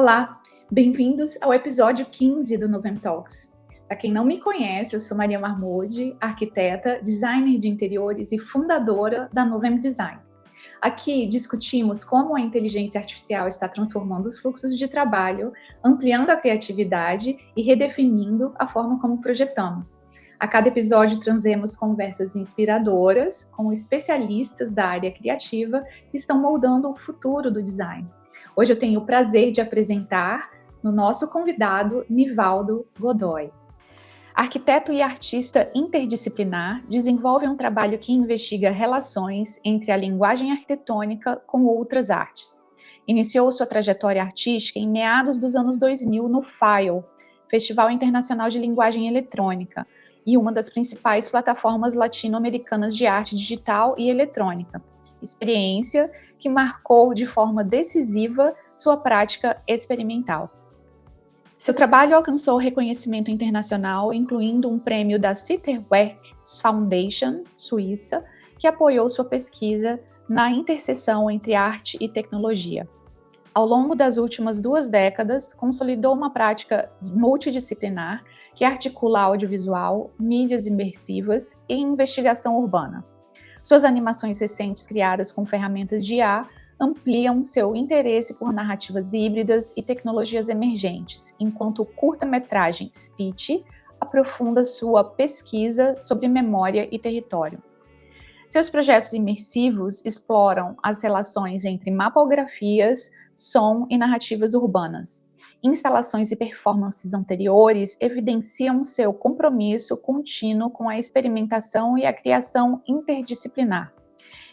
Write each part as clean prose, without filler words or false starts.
Olá, bem-vindos ao episódio 15 do Novem Talks. Para quem não me conhece, eu sou Maria Marmode, arquiteta, designer de interiores e fundadora da Novem Design. Aqui discutimos como a inteligência artificial está transformando os fluxos de trabalho, ampliando a criatividade e redefinindo a forma como projetamos. A cada episódio trazemos conversas inspiradoras com especialistas da área criativa que estão moldando o futuro do design. Hoje eu tenho o prazer de apresentar no nosso convidado, Nivaldo Godoy. Arquiteto e artista interdisciplinar, desenvolve um trabalho que investiga relações entre a linguagem arquitetônica com outras artes. Iniciou sua trajetória artística em meados dos anos 2000 no FILE, Festival Internacional de Linguagem Eletrônica, e uma das principais plataformas latino-americanas de arte digital e eletrônica. Experiência que marcou de forma decisiva sua prática experimental. Seu trabalho alcançou reconhecimento internacional, incluindo um prêmio da Sitterwerks Foundation, Suíça, que apoiou sua pesquisa na interseção entre arte e tecnologia. Ao longo das últimas 2 décadas, consolidou uma prática multidisciplinar que articula audiovisual, mídias imersivas e investigação urbana. Suas animações recentes, criadas com ferramentas de IA, ampliam seu interesse por narrativas híbridas e tecnologias emergentes, enquanto o curta-metragem Speech aprofunda sua pesquisa sobre memória e território. Seus projetos imersivos exploram as relações entre mapografias, som e narrativas urbanas. Instalações e performances anteriores evidenciam seu compromisso contínuo com a experimentação e a criação interdisciplinar.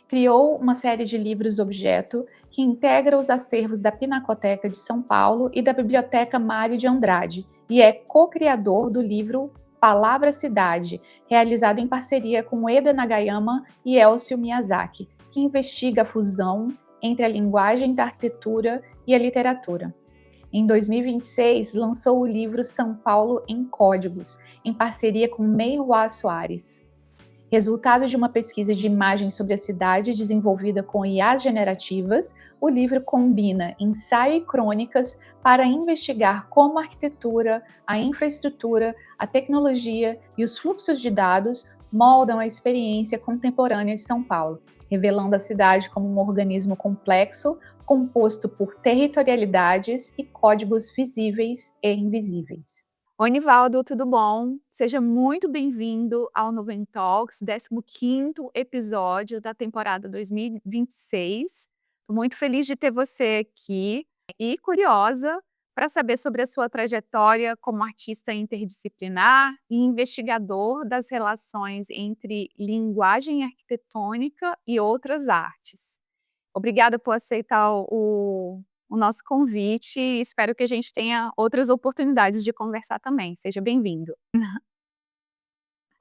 Criou uma série de livros-objeto que integra os acervos da Pinacoteca de São Paulo e da Biblioteca Mário de Andrade, e é co-criador do livro Palavra Cidade, realizado em parceria com Eda Nagayama e Elcio Miyazaki, que investiga a fusão entre a linguagem da arquitetura e a literatura. Em 2026, lançou o livro São Paulo em Códigos, em parceria com Meihua Soares. Resultado de uma pesquisa de imagens sobre a cidade desenvolvida com IAs generativas, o livro combina ensaio e crônicas para investigar como a arquitetura, a infraestrutura, a tecnologia e os fluxos de dados moldam a experiência contemporânea de São Paulo, revelando a cidade como um organismo complexo, composto por territorialidades e códigos visíveis e invisíveis. Oi, Nivaldo, tudo bom? Seja muito bem-vindo ao Novem Talks, 15º episódio da temporada 2026. Estou muito feliz de ter você aqui e curiosa para saber sobre a sua trajetória como artista interdisciplinar e investigador das relações entre linguagem arquitetônica e outras artes. Obrigada por aceitar o nosso convite e espero que a gente tenha outras oportunidades de conversar também. Seja bem-vindo.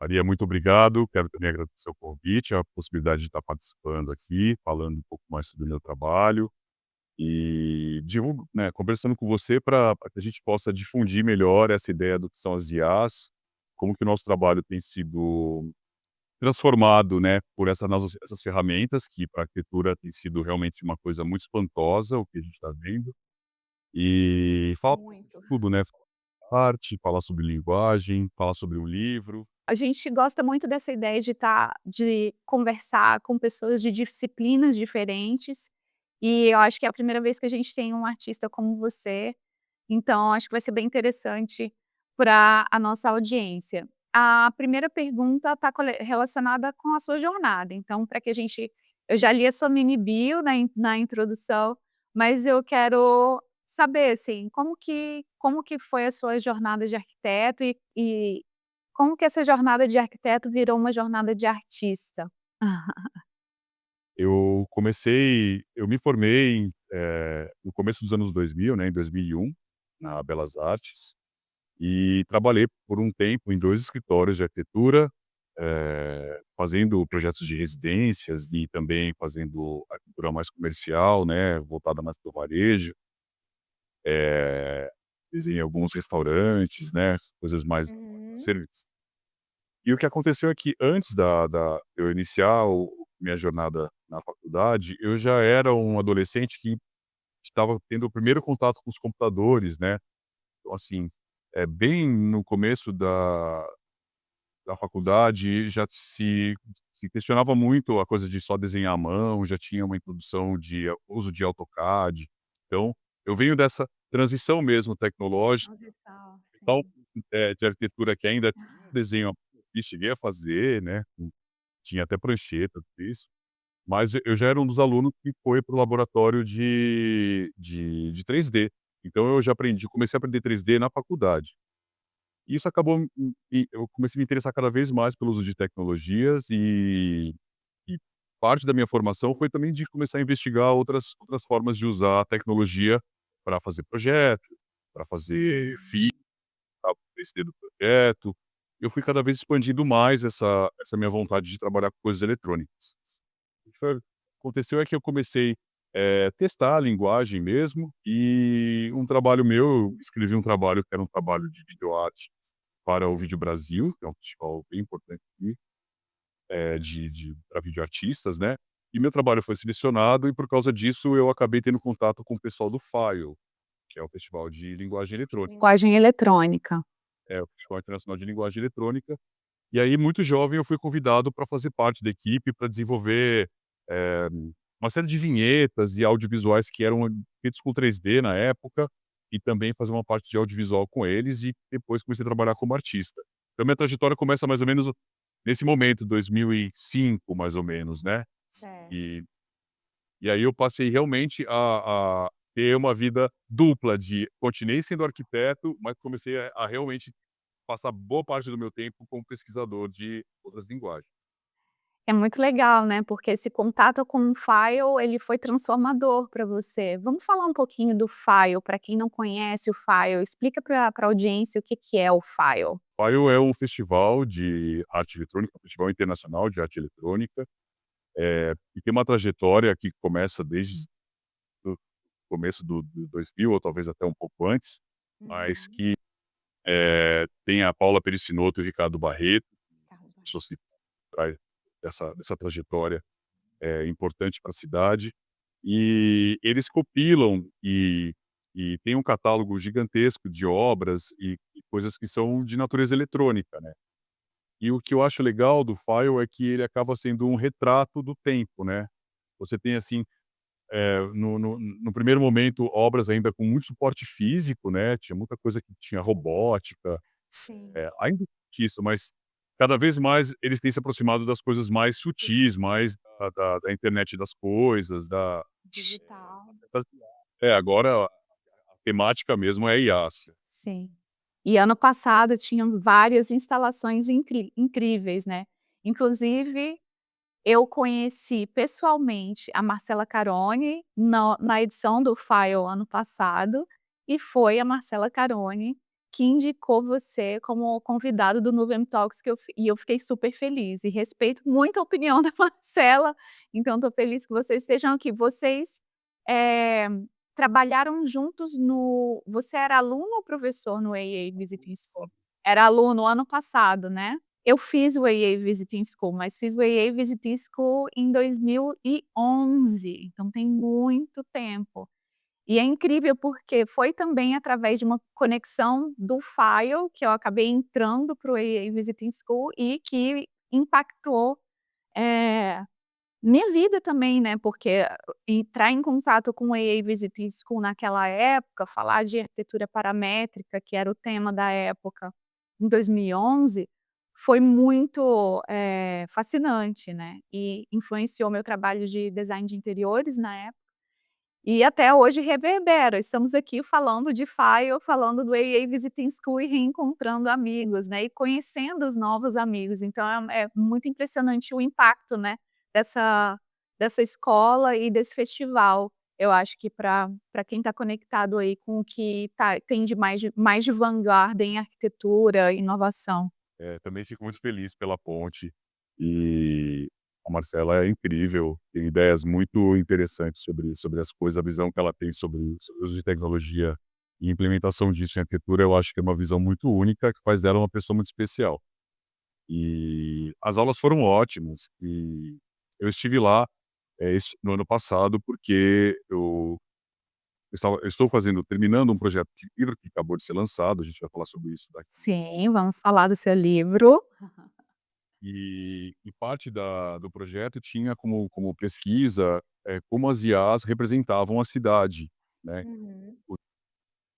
Maria, muito obrigado. Quero também agradecer o convite, a possibilidade de estar participando aqui, falando um pouco mais sobre o meu trabalho e conversando com você para que a gente possa difundir melhor essa ideia do que são as IAs, como que o nosso trabalho tem sido transformado, por essas ferramentas que para a arquitetura tem sido realmente uma coisa muito espantosa, o que a gente está vendo. E falar Muito. tudo, falar arte, falar sobre linguagem, falar sobre um livro. A gente gosta muito dessa ideia de conversar com pessoas de disciplinas diferentes, e eu acho que é a primeira vez que a gente tem um artista como você, então acho que vai ser bem interessante para a nossa audiência. A primeira pergunta está relacionada com a sua jornada, então eu já li a sua mini bio na introdução, mas eu quero saber, assim, como que foi a sua jornada de arquiteto e como que essa jornada de arquiteto virou uma jornada de artista? Eu me formei, no começo dos anos 2000, em 2001, na Belas Artes, e trabalhei por um tempo em 2 escritórios de arquitetura, fazendo projetos de residências e também fazendo arquitetura mais comercial, voltada mais para o varejo. Desenhei alguns restaurantes, coisas mais Uhum. serviço. E o que aconteceu é que antes da eu iniciar minha jornada na faculdade, eu já era um adolescente que estava tendo o primeiro contato com os computadores, né. Então, assim, bem no começo da faculdade já se questionava muito a coisa de só desenhar à mão, já tinha uma introdução de uso de AutoCAD. Então, eu venho dessa transição mesmo tecnológica, Transição, tal, sim. de arquitetura que ainda tinha desenho e cheguei a fazer, né, tinha até prancheta, tudo isso, mas eu já era um dos alunos que foi para o laboratório de 3D. Então eu já aprendi comecei a aprender 3D na faculdade. E isso acabou eu comecei a me interessar cada vez mais pelo uso de tecnologias e parte da minha formação foi também de começar a investigar outras formas de usar a tecnologia para fazer projeto, para fazer para o 3D do projeto. Eu fui cada vez expandindo mais essa minha vontade de trabalhar com coisas eletrônicas. O que aconteceu é que eu comecei, testar a linguagem mesmo, e um trabalho meu, eu escrevi um trabalho que era um trabalho de videoarte para o Vídeo Brasil, que é um festival bem importante aqui, de pra videoartistas, né. E meu trabalho foi selecionado e por causa disso eu acabei tendo contato com o pessoal do FAIO, que é o Festival de Linguagem Eletrônica. Linguagem eletrônica. É, o Festival Internacional de Linguagem Eletrônica. E aí, muito jovem, eu fui convidado para fazer parte da equipe, para desenvolver, eh, uma série de vinhetas e audiovisuais que eram feitos com 3D na época, e também fazer uma parte de audiovisual com eles, e depois comecei a trabalhar como artista. Então minha trajetória começa mais ou menos nesse momento, 2005, mais ou menos, né. Certo. E e aí eu passei realmente a ter uma vida dupla de continuei sendo arquiteto, mas comecei a realmente passar boa parte do meu tempo como pesquisador de outras linguagens. É muito legal, né, porque esse contato com o File, ele foi transformador para você. Vamos falar um pouquinho do File, para quem não conhece o File, explica para a audiência o que que é o File. FAIO é um festival de arte eletrônica, um festival internacional de arte eletrônica, e tem uma trajetória que começa desde o começo do 2000 ou talvez até um pouco antes, mas Uhum. que, tem a Paula Perissinotto e o Ricardo Barreto, pessoas que traz dessa trajetória, importante para a cidade, e eles compilam e tem um catálogo gigantesco de obras e coisas que são de natureza eletrônica, né. E o que eu acho legal do File é que ele acaba sendo um retrato do tempo, né. Você tem, assim, no primeiro momento, obras ainda com muito suporte físico, né, tinha muita coisa que tinha robótica, Sim. ainda existe isso, mas cada vez mais eles têm se aproximado das coisas mais sutis, mais da internet das coisas, Digital. das agora a temática mesmo é IA, assim. Sim. E ano passado tinham várias instalações incríveis, né. Inclusive, eu conheci pessoalmente a Marcela Carone na edição do File ano passado, e foi a Marcela Carone que indicou você como convidado do Nuvem Talks e eu fiquei super feliz e respeito muito a opinião da Marcela, então estou feliz que vocês estejam aqui. Vocês, eh, trabalharam juntos no você era aluno ou professor no AA Visiting School? Era aluno ano passado, né? Eu fiz o AA Visiting School, mas fiz o AA Visiting School em 2011, então tem muito tempo. E é incrível porque foi também através de uma conexão do File que eu acabei entrando para o AA Visiting School e que impactou, eh, minha vida também, né, porque entrar em contato com o AA Visiting School naquela época, falar de arquitetura paramétrica, que era o tema da época, em 2011, foi muito, fascinante, né, e influenciou meu trabalho de design de interiores na época, e até hoje reverbera. Estamos aqui falando de File, falando do AA Visiting School e reencontrando amigos, né, e conhecendo os novos amigos. Então é muito impressionante o impacto, né, dessa dessa escola e desse festival. Eu acho que para quem está conectado aí com o que tem de mais de vanguarda em arquitetura e inovação. Também fico muito feliz pela ponte, e a Marcela é incrível, tem ideias muito interessantes sobre as coisas, a visão que ela tem sobre o uso de tecnologia e implementação disso em arquitetura, eu acho que é uma visão muito única, que faz dela uma pessoa muito especial. E as aulas foram ótimas, e eu estive lá, no ano passado, porque eu eu estou terminando um projeto de livro que acabou de ser lançado, a gente vai falar sobre isso daqui. Sim, vamos falar do seu livro. E parte do projeto tinha como pesquisa, como as IAs representavam a cidade, né. Uhum.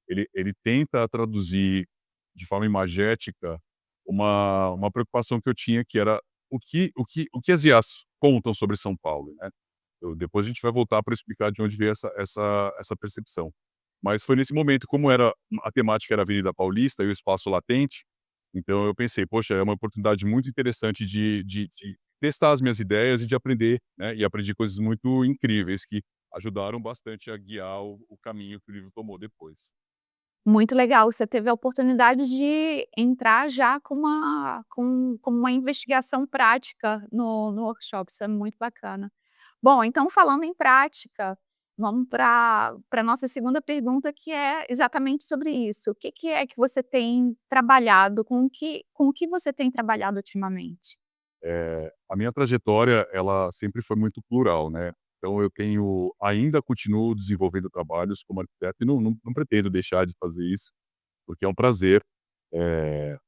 Ele tenta traduzir de forma imagética uma preocupação que eu tinha, que era o que as IAs contam sobre São Paulo, né. Depois a gente vai voltar para explicar de onde veio essa percepção. Mas foi nesse momento, como a temática era a Avenida Paulista e o espaço latente, então eu pensei: "Poxa, é uma oportunidade muito interessante de testar as minhas ideias e de aprender", né, e aprendi coisas muito incríveis que ajudaram bastante a guiar o caminho que o livro tomou depois. Muito legal, você teve a oportunidade de entrar já com uma investigação prática no workshop, isso é muito bacana. Bom, então falando em prática, vamos para a nossa segunda pergunta, que é exatamente sobre isso. O que que é que você tem trabalhado, com o que você tem trabalhado ultimamente? A minha trajetória, ela sempre foi muito plural, né, então ainda continuo desenvolvendo trabalhos como arquiteto e não pretendo deixar de fazer isso, porque é um prazer. Eh,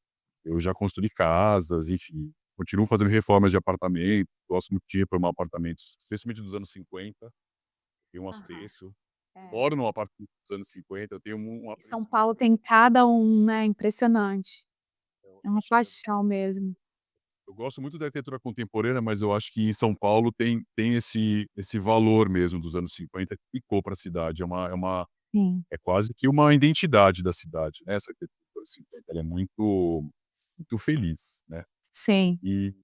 eu já construí casas, enfim, continuo fazendo reformas de apartamento, gosto muito de reformar apartamentos, especialmente dos anos 50, tenho um Aham. extenso. É. Moro num apartamento dos anos 50, eu tenho um E São apreço Paulo tem cada um, né, impressionante. eu É uma acho que paixão mesmo. eu gosto muito da arquitetura contemporânea, mas eu acho que em São Paulo tem esse valor mesmo dos anos 50 que ficou para a cidade, Sim, é quase que uma identidade da cidade, né, essa arquitetura dos anos 50, ela é muito feliz, né. sim. E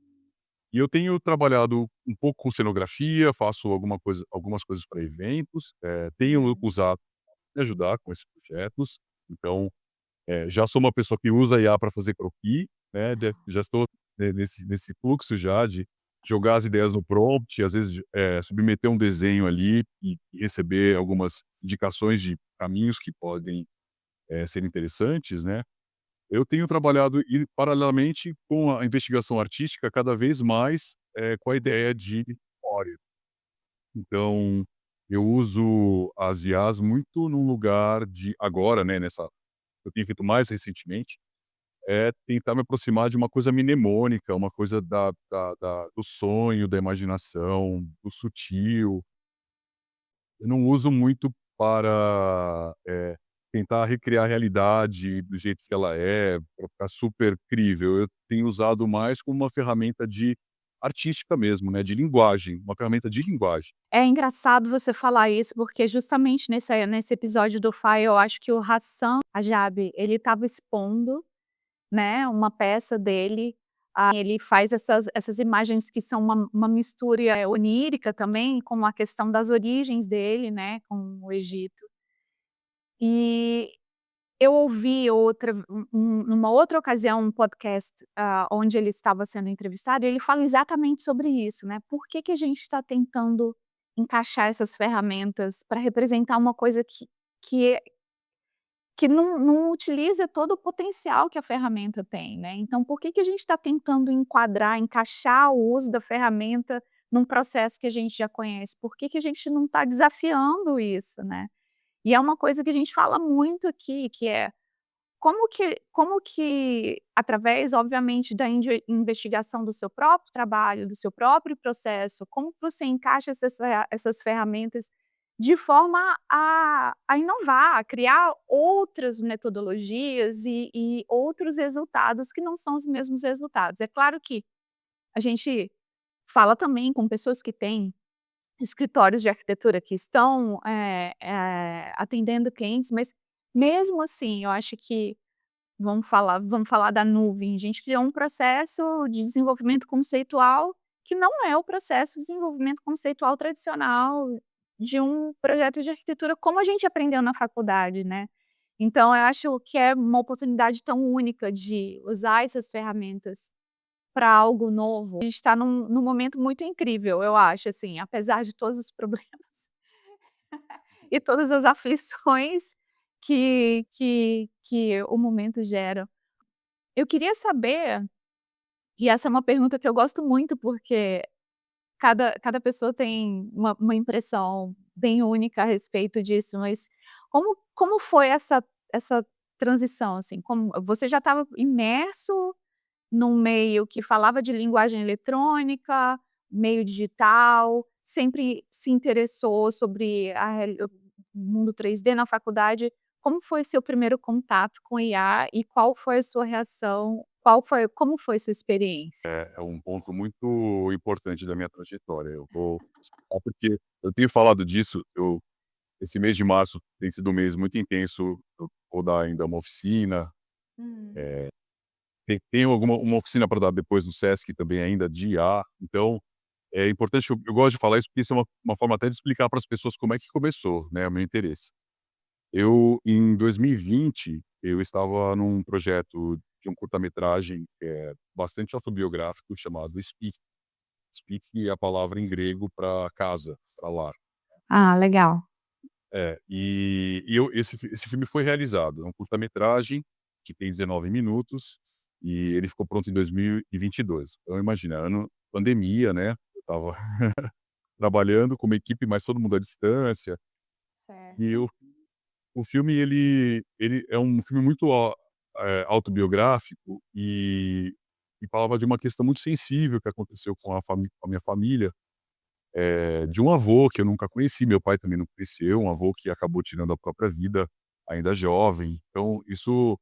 E eu tenho trabalhado um pouco com cenografia, faço algumas coisas para eventos, tenho Uhum. usado me ajudar com esses projetos, então, já sou uma pessoa que usa IA para fazer croquis, né, já estou nesse fluxo já de jogar as ideias no prompt, às vezes, submeter um desenho ali e receber algumas indicações de caminhos que podem, ser interessantes, né. Eu tenho trabalhado paralelamente com a investigação artística cada vez mais, com a ideia de memória. Então, eu uso as IAs muito num lugar de agora, né, eu tenho feito mais recentemente, é tentar me aproximar de uma coisa mnemônica, uma coisa do sonho, da imaginação, do sutil. Eu não uso muito para, tentar recriar a realidade do jeito que ela é, para ficar super crível. Eu tenho usado mais como uma ferramenta de artística mesmo, né, de linguagem, uma ferramenta de linguagem. É engraçado você falar isso, porque justamente nesse episódio do FAI, eu acho que o Hassan Ajab, ele estava expondo, né, uma peça dele, ele faz essas imagens que são uma mistura, onírica também, com a questão das origens dele, né, com o Egito. E eu ouvi numa outra ocasião, um podcast, onde ele estava sendo entrevistado, e ele fala exatamente sobre isso, né, por que que a gente está tentando encaixar essas ferramentas para representar uma coisa que que não utiliza todo o potencial que a ferramenta tem, né. Então por que que a gente está tentando enquadrar, encaixar o uso da ferramenta num processo que a gente já conhece? Por que que a gente não está desafiando isso, né? E é uma coisa que a gente fala muito aqui, que é como que através, obviamente, da investigação do seu próprio trabalho, do seu próprio processo, como que você encaixa essas ferramentas de forma a inovar, a criar outras metodologias e outros resultados que não são os mesmos resultados. É claro que a gente fala também com pessoas que têm escritórios de arquitetura que estão, atendendo clientes, mas mesmo assim, eu acho que vamos falar da nuvem. A gente criou um processo de desenvolvimento conceitual que não é o processo de desenvolvimento conceitual tradicional de um projeto de arquitetura como a gente aprendeu na faculdade, né. Então eu acho que é uma oportunidade tão única de usar essas ferramentas para algo novo. A gente está num momento muito incrível, eu acho, assim, apesar de todos os problemas e todas as aflições que o momento gera. Eu queria saber, e essa é uma pergunta que eu gosto muito, porque cada pessoa tem uma impressão bem única a respeito disso, mas como foi essa transição, assim? Como você já estava imerso num meio que falava de linguagem eletrônica, meio digital, sempre se interessou sobre o mundo 3D na faculdade. Como foi seu primeiro contato com IA e qual foi a sua reação? Como foi sua experiência? É um ponto muito importante da minha trajetória. Eu vou explicar porque eu tenho falado disso, esse mês de março tem sido um mês muito intenso, eu vou dar ainda uma oficina, Hum. tenho uma oficina para dar depois no Sesc também ainda de IA, então é importante, eu gosto de falar isso, porque isso é uma forma até de explicar para as pessoas como é que começou, né, o meu interesse. Eu, em 2020, eu estava num projeto de um curta-metragem, bastante autobiográfico, chamado Speak. Speak é a palavra em grego para casa, para lar. Ah, legal. Esse filme foi realizado, é um curta-metragem que tem 19 minutos e ele ficou pronto em 2022. Então imagina, ano pandemia, né, eu estava trabalhando com uma equipe, mas todo mundo à distância, e Certo. o filme ele é um filme muito autobiográfico e falava de uma questão muito sensível que aconteceu com a minha família, de um avô que eu nunca conheci, meu pai também não conheceu, um avô que acabou tirando a própria vida ainda jovem. Então isso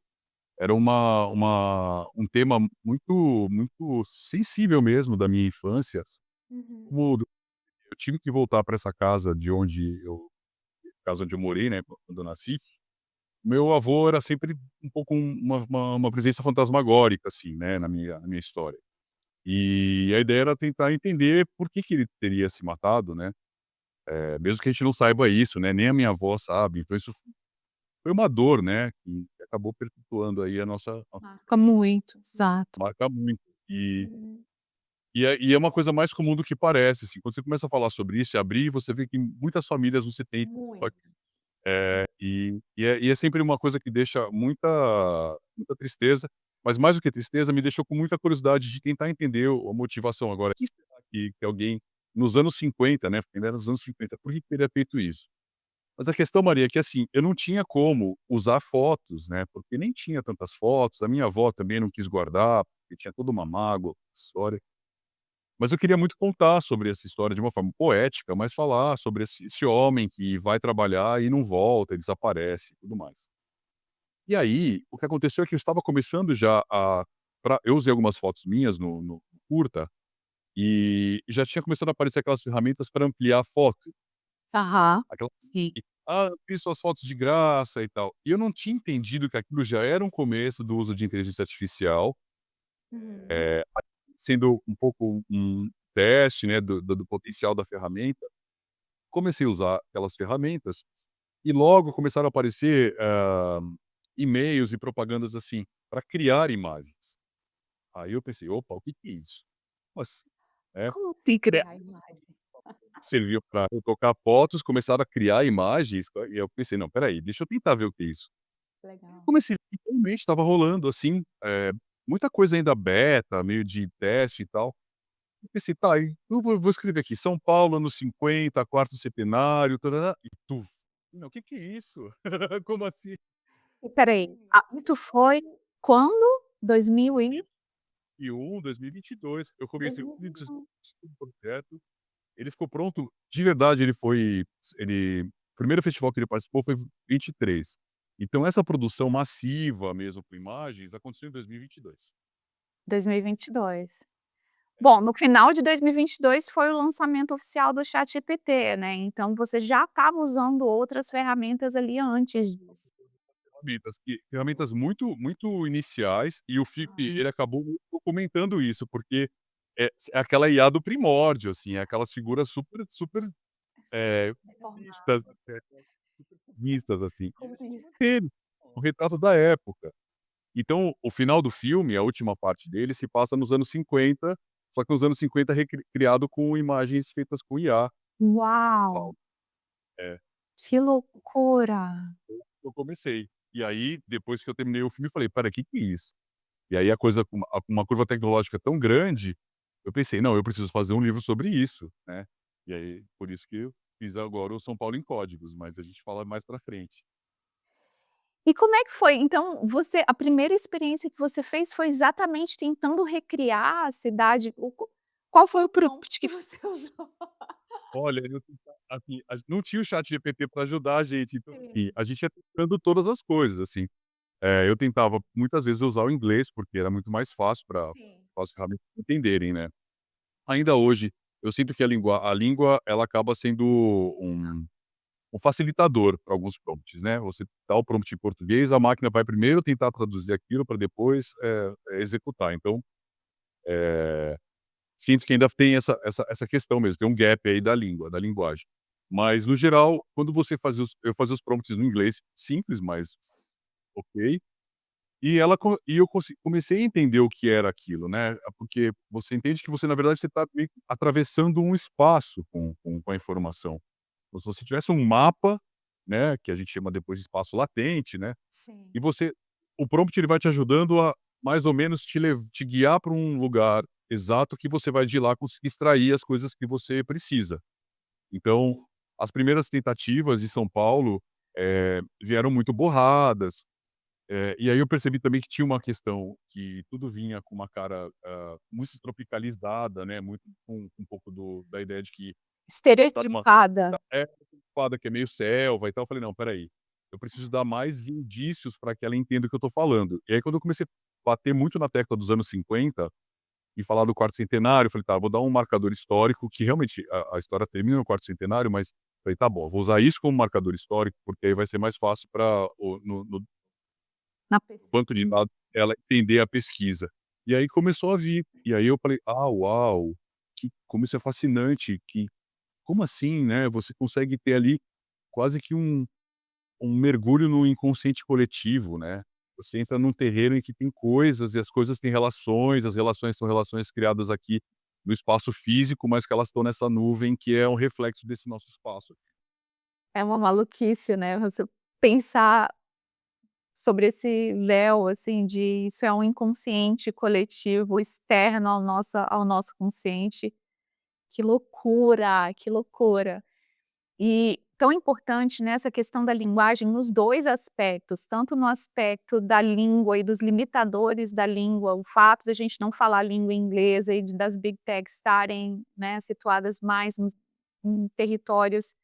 era um tema muito sensível mesmo da minha infância, Uhum. como eu tive que voltar para essa casa onde eu morei, né, quando eu nasci. Meu avô era sempre um pouco uma presença fantasmagórica, assim, né, na minha história. E a ideia era tentar entender por que que ele teria se matado, né, mesmo que a gente não saiba isso, né, nem a minha avó sabe, então isso foi uma dor, né, que acabou perpetuando aí a Marca muito, exato. marca muito. E Uhum. e é uma coisa mais comum do que parece, assim, quando você começa a falar sobre isso e abrir, você vê que em muitas famílias você tem Muitas. e é sempre uma coisa que deixa muita tristeza, mas mais do que tristeza, me deixou com muita curiosidade de tentar entender a motivação agora. Que será que alguém nos anos 50, né, porque ainda era nos anos 50, por que que teria feito isso? Mas a questão, Maria, é que, assim, eu não tinha como usar fotos, né, porque nem tinha tantas fotos, a minha avó também não quis guardar, porque tinha toda uma mágoa, história. Mas eu queria muito contar sobre essa história de uma forma poética, mas falar sobre esse homem que vai trabalhar e não volta, desaparece e tudo mais. E aí, o que aconteceu é que eu estava começando já eu usei algumas fotos minhas no curta, e já tinha começado a aparecer aquelas ferramentas para ampliar a foto, Aham. aquelas Sim. que: "Ah, amplie suas fotos de graça", e tal. E eu não tinha entendido que aquilo já era um começo do uso de inteligência artificial, Uhum. eh, sendo um pouco um teste, né, do potencial da ferramenta. Comecei a usar aquelas ferramentas e logo começaram a aparecer, e-mails e propagandas, assim, para criar imagens. Aí eu pensei: "Opa, o que que é isso?". Como assim? É, Como assim criar? Criar imagem. serviu para eu tocar fotos, começaram a criar imagens, e eu pensei: "Não, espera aí, deixa eu tentar ver o que é isso". Legal. Comecei e realmente estava rolando, assim, muita coisa ainda beta, meio de teste e tal. Eu pensei: "Tá, e eu vou escrever aqui, São Paulo anos 50, quarto centenário, tarará", e tuf. Não, o que que é isso? Como assim? Espera aí, isso foi quando? 2000 e 2021, 2022, eu comecei o 2021. projeto, ele ficou pronto de verdade, ele o primeiro festival que ele participou foi 23. Então essa produção massiva mesmo com imagens aconteceu em 2022. 2022. Bom, no final de 2022 foi o lançamento oficial do ChatGPT, né, então você já estava usando outras ferramentas ali antes disso. Ferramentas muito iniciais, e o FIP Hum. ele acabou documentando isso, porque é aquela IA do primórdio, assim, é aquelas figuras super, Reformado. vistas, super vistas, assim. E ele tinha Comunista. ele, um retrato da época. Então, o final do filme, a última parte dele, se passa nos anos 50, só que nos anos 50 criado com imagens feitas com IA. Uau, Uau. É, que loucura! eu comecei. E aí, depois que eu terminei o filme, eu falei: "Espera, que é isso?". E aí a coisa com uma curva tecnológica tão grande, eu pensei: "Não, eu preciso fazer um livro sobre isso", né. E aí, por isso que fiz agora o São Paulo em Códigos, mas a gente fala mais pra frente. E como é que foi? Então, a primeira experiência que você fez foi exatamente tentando recriar a cidade? Qual foi o prompt que você usou? Olha, eu assim, não tinha o ChatGPT para ajudar a gente, então, assim, Sim. a gente ia tentando todas as coisas, assim. Eu tentava muitas vezes usar o inglês, porque era muito mais fácil para Sim. as ferramentas entenderem, né. Ainda hoje, eu sinto que a língua ela acaba sendo um facilitador para alguns prompts, né. Você dá o prompt em português, a máquina vai primeiro tentar traduzir aquilo para depois, executar. Então, eh, sinto que ainda tem essa questão mesmo, tem um gap aí da língua, da linguagem. Mas no geral, quando você eu fazia os prompts no inglês, simples, mas ok. E eu comecei a entender o que era aquilo, né, porque você entende que você, na verdade, você está meio que atravessando um espaço com a informação. Como se você tivesse um mapa, né, que a gente chama depois de espaço latente, né, Sim. e o prompt ele vai te ajudando a mais ou menos te guiar para um lugar exato que você vai de lá conseguir extrair as coisas que você precisa. Então, as primeiras tentativas de São Paulo, vieram muito borradas, e aí eu percebi também que tinha uma questão que tudo vinha com uma cara, muito tropicalizada, né, muito com um pouco da ideia de que tá numa Estereotipada. quadra que é meio selva e tal. Eu falei: "Não, espera aí, eu preciso dar mais indícios para que ela entenda o que eu tô falando". E aí quando eu comecei a bater muito na tecla dos anos 50 e falar do quarto centenário, eu falei: "Tá, vou dar um marcador histórico", que realmente a história termina no quarto centenário, mas falei: "Tá bom, vou usar isso como marcador histórico, porque aí vai ser mais fácil para no Na banco de pesquisa. dados ela entender a pesquisa". E aí começou a vir, e aí eu falei: "Ah, uau, como isso é fascinante, como assim, né, você consegue ter ali quase que um mergulho no inconsciente coletivo, né. Você entra num terreno em que tem coisas, e as coisas têm relações, as relações são relações criadas aqui no espaço físico, mas que elas estão nessa nuvem que é um reflexo desse nosso espaço". É uma maluquice, né, você pensar sobre esse véu, assim, de isso é um inconsciente coletivo externo ao nosso consciente. Que loucura, que loucura. E tão importante nessa questão da linguagem nos 2 aspectos, tanto no aspecto da língua e dos limitadores da língua, o fato de a gente não falar língua inglesa e das big techs estarem, né, situadas mais em territórios que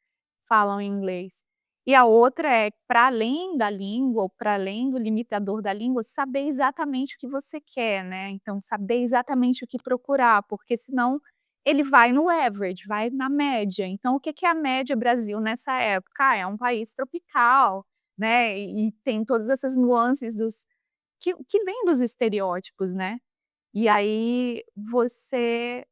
falam inglês. E a outra é, para além da língua ou para além do limitador da língua, saber exatamente o que você quer, né, então saber exatamente o que procurar, porque senão ele vai no average, vai na média. Então o que que é a média Brasil nessa época? Ah, é um país tropical, né, e tem todas essas nuances que vêm dos estereótipos, né. E aí você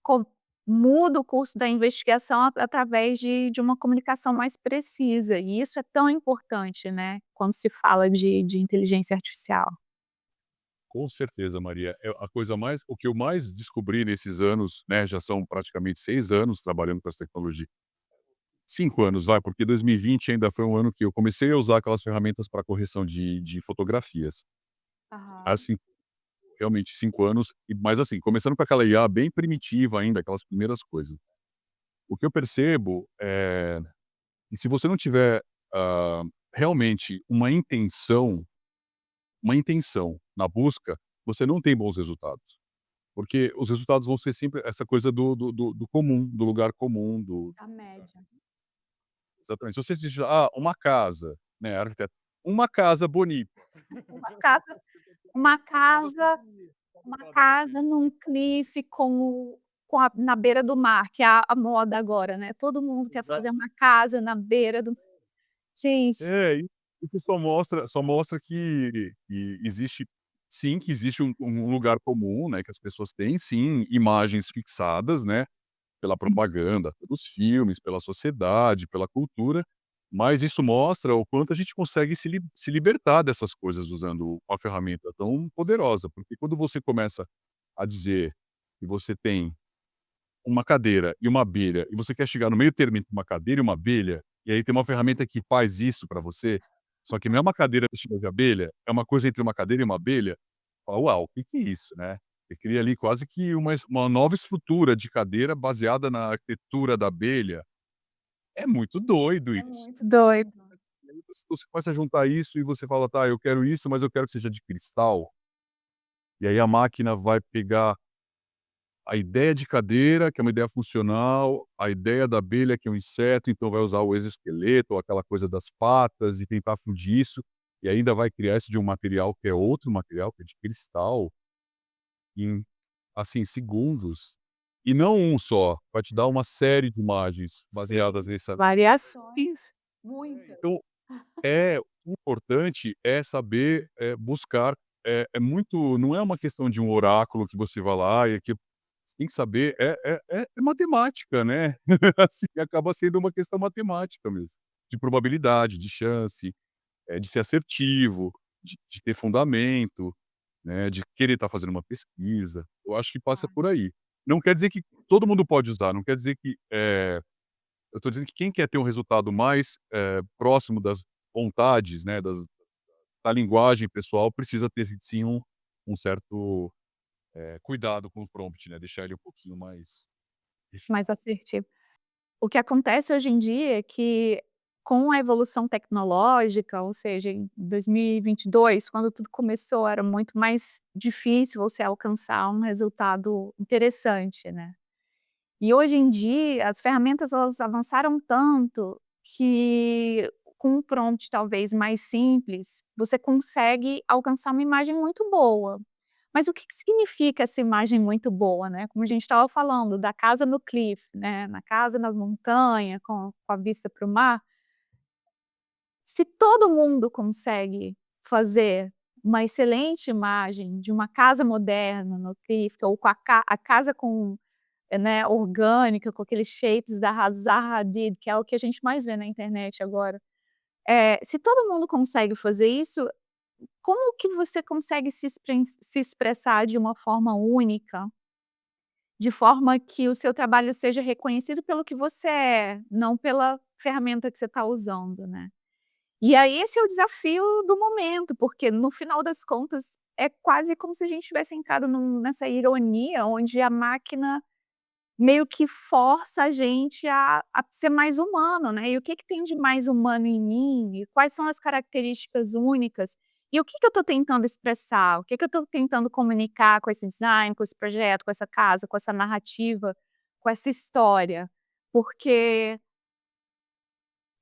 co muda o curso da investigação através de uma comunicação mais precisa, e isso é tão importante, né, quando se fala de inteligência artificial. Com certeza, Maria. O que eu mais descobri nesses anos, né, já são praticamente 6 anos trabalhando com essa tecnologia. 5 anos, vai, porque 2020 ainda foi um ano que eu comecei a usar aquelas ferramentas para correção de fotografias. Aham. Assim, realmente 5 anos, mas assim, começando com aquela IA bem primitiva ainda, aquelas primeiras coisas. O que eu percebo é que se você não tiver, realmente uma intenção na busca, você não tem bons resultados. Porque os resultados vão ser sempre essa coisa do comum, do lugar comum, Da média. exatamente. Se você diz: "Ah, uma casa", né, arquiteto, "uma casa bonita". Uma casa uma Uma casa casa simples, uma para dar casa aquele num cliff com a na beira do mar, que é a moda agora, né, todo mundo quer exa fazer uma casa na beira do gente, isso só mostra que existe sim, que existe um lugar comum, né, que as pessoas têm sim imagens fixadas, né, pela propaganda, pelos filmes, pela sociedade, pela cultura, mas isso mostra o quanto a gente consegue se libertar dessas coisas usando uma ferramenta tão poderosa, porque quando você começa a dizer que você tem uma cadeira e uma abelha, e você quer chegar no meio termo entre uma cadeira e uma abelha, e aí tem uma ferramenta que faz isso para você, só que não é uma cadeira vestida de abelha, é uma coisa entre uma cadeira e uma abelha, fala: "Uau, o que que é isso?", né. Você cria ali quase que uma nova estrutura de cadeira baseada na arquitetura da abelha. É muito doido É isso. muito Doido. doido. E aí você começa a juntar isso e você fala: "Tá, eu quero isso, mas eu quero que seja de cristal". E aí a máquina vai pegar a ideia de cadeira, que é uma ideia funcional, a ideia da abelha, que é um inseto, então vai usar o exoesqueleto ou aquela coisa das patas e tentar fundir isso, e ainda vai criar isso de um material que é outro material, que é de cristal, em, assim, segundos. E não um só, vai te dar uma série de imagens baseadas Sim, nessa. Variações. muitas. Então, o importante é saber, buscar, muito, não é uma questão de um oráculo que você vai lá e que você tem que saber, é matemática, né. Assim, acaba sendo uma questão matemática mesmo, de probabilidade, de chance, de ser assertivo, de ter fundamento, né, de querer estar fazendo uma pesquisa. Eu acho que passa Claro. por aí. Não quer dizer que todo mundo pode usar, não quer dizer que, eu estou dizendo que quem quer ter um resultado mais, próximo das vontades, né, da linguagem pessoal, precisa ter sim um certo, cuidado com o prompt, né, deixar ele um pouquinho mais Mais refinado. assertivo. O que acontece hoje em dia é que, com a evolução tecnológica, ou seja, em 2022, quando tudo começou, era muito mais difícil você alcançar um resultado interessante, né. E hoje em dia, as ferramentas elas avançaram tanto que, com um prompt talvez mais simples, você consegue alcançar uma imagem muito boa. Mas o que que significa essa imagem muito boa, né? Como a gente estava falando, da casa no cliff, né, na casa na montanha, com a vista para o mar. Se todo mundo consegue fazer uma excelente imagem de uma casa moderna no cliff, ou com a casa com, né, orgânica, com aqueles shapes da Zaha Hadid, que é o que a gente mais vê na internet agora. Se todo mundo consegue fazer isso, como que você consegue se expressar de uma forma única, de forma que o seu trabalho seja reconhecido pelo que você é, não pela ferramenta que você está usando, né? E aí esse é o desafio do momento, porque no final das contas é quase como se a gente tivesse entrado nessa ironia onde a máquina meio que força a gente a ser mais humano, né. E o que que tem de mais humano em mim? E quais são as características únicas? E o que que eu estou tentando expressar? O que que eu estou tentando comunicar com esse design, com esse projeto, com essa casa, com essa narrativa, com essa história? Porque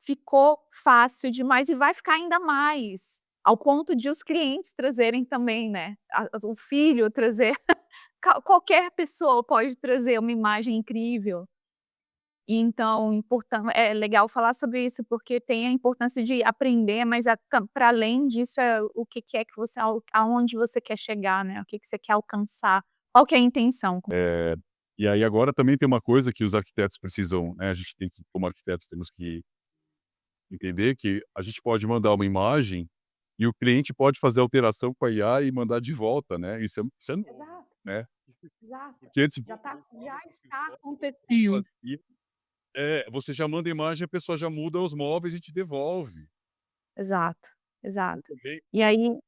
ficou fácil demais e vai ficar ainda mais, ao ponto de os clientes trazerem também, né, o filho trazer qualquer pessoa pode trazer uma imagem incrível. Então, é legal falar sobre isso, porque tem a importância de aprender, mas para além disso, o que que é que você aonde você quer chegar, né, o que que você quer alcançar, qual que é a intenção. E aí agora também tem uma coisa que os arquitetos precisam, né, a gente tem que, como arquitetos, temos que entender que a gente pode mandar uma imagem e o cliente pode fazer alteração com a IA e mandar de volta, né, isso é novo, Exato, né. exato. Porque antes Já está acontecendo. fazia você já manda a imagem, a pessoa já muda os móveis e te devolve. Exato, Eu exato. também E aí